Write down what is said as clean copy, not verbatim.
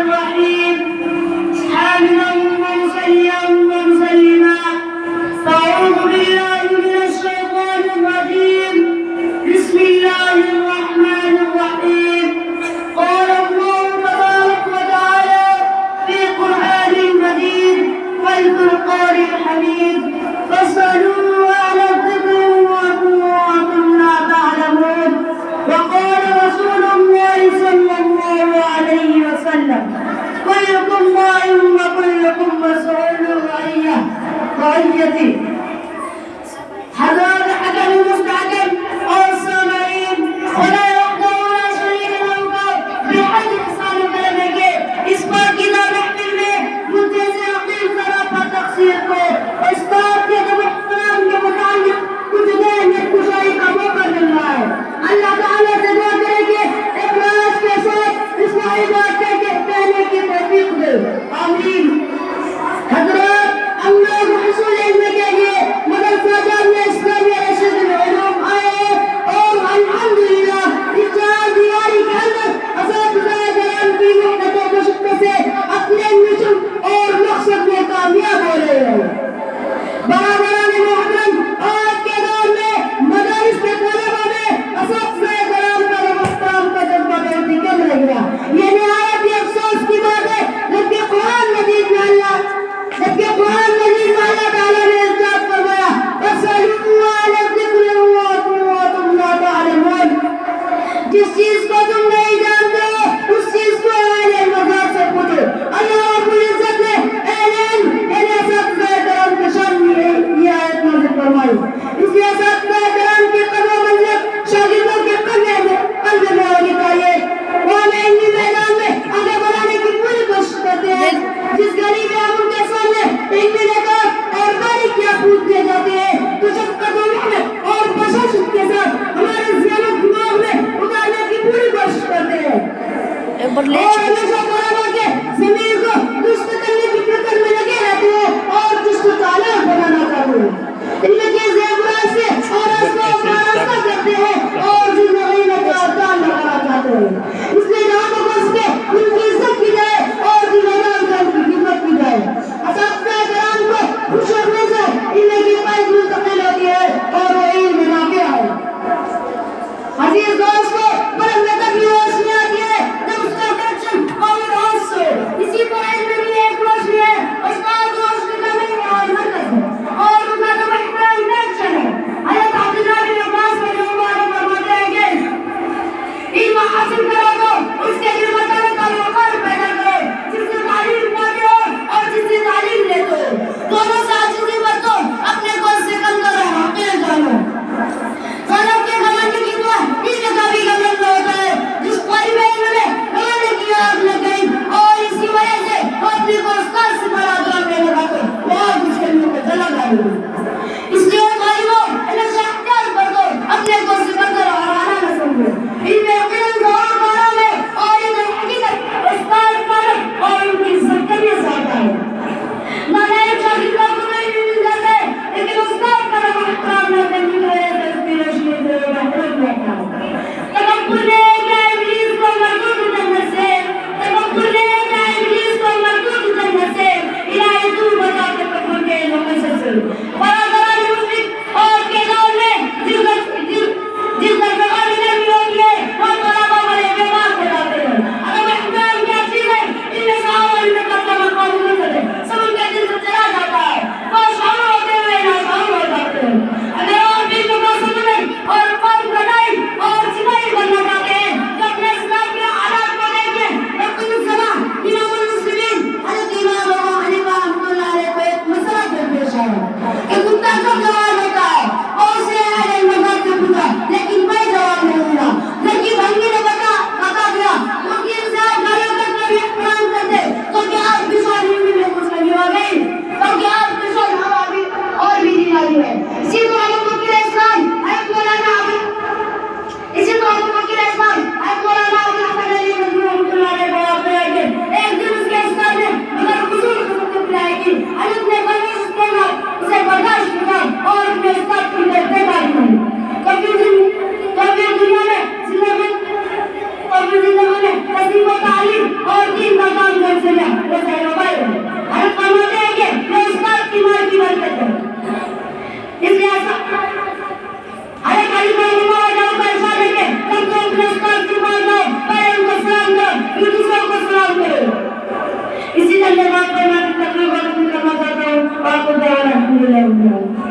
الرحيم حاملا ومصليا ومسلما أعوذ بالله من الشيطان الرجيم بسم الله الرحمن الرحيم قال الله تبارك وتعالى في قرآن المجيد والفرقان الحميد فاسألوا أهل الذكر وأنتم لا تعلمون وقال رسول الله صلى الله عليه وسلم كلكم راع وكلكم مسؤول عن رعيته حذار حكم مستعجل أو السامعين ولا يقدر ولا شريك له بحد إحسان كلامه اس پر گلا رحمت میں مدعے سے عقیل طرف تقصیر کو استاد کے محترم کے متعلق کچھ دیر میں کشائی کا موقع مل رہا ہے. اللہ تعالیٰ سے دعا کریں کہ اخلاص کے ساتھ اس بات کہنے کی توفیق دے. آمین. حضرات ہم لوگ حصول علم کے لیے مدرسہ جامعہ اسلامیہ رشید العلوم آئے اور الحمدللہ اس چار دیواری کے اندر اساتذہ کرام کی محنت و مشقت سے اپنے مشن اور مقصد میں کامیاب ہو رہے ہیں. برادران محترم آج کے دور میں مدارس کے طلبہ میں اساتذہ کرام کا احترام کا جذبہ بہت ہی کم رہ گیا. یہ نہایت ہی افسوس کی بات ہے جبکہ قرآن مجید میں اللہ تعالیٰ نے ارشاد فرمایا فَاسْأَلُوا أَهْلَ الذِّكْرِ وَأَنتُمْ لَا تَعْلَمُونَ. جس چیز کو تم نہیں جانتے ہو اس چیز کو اہل مذہب سے پوچھو. اللہ رب العزت نے اہل علم یعنی اساتذہ کرام کی شان میں یہ آیت نازل فرمائی. اس لیے اساتذہ کرام کی قدر و منزلت شاگردوں کے قلب میں ہونی چاہیے. وہ ہمیں علمی میدان میں آگے بڑھانے کی پوری کوشش کرتے ہیں. جس غریب یا ان کے سامنے علمی نکات اور باریکیاں پوچھ دیے جاتے ہیں تو شفقت و محنت اور بشاشت کے ساتھ ہمارے ذہن و دماغ میں اتارنے کی پوری کوشش کرتے ہیں. اور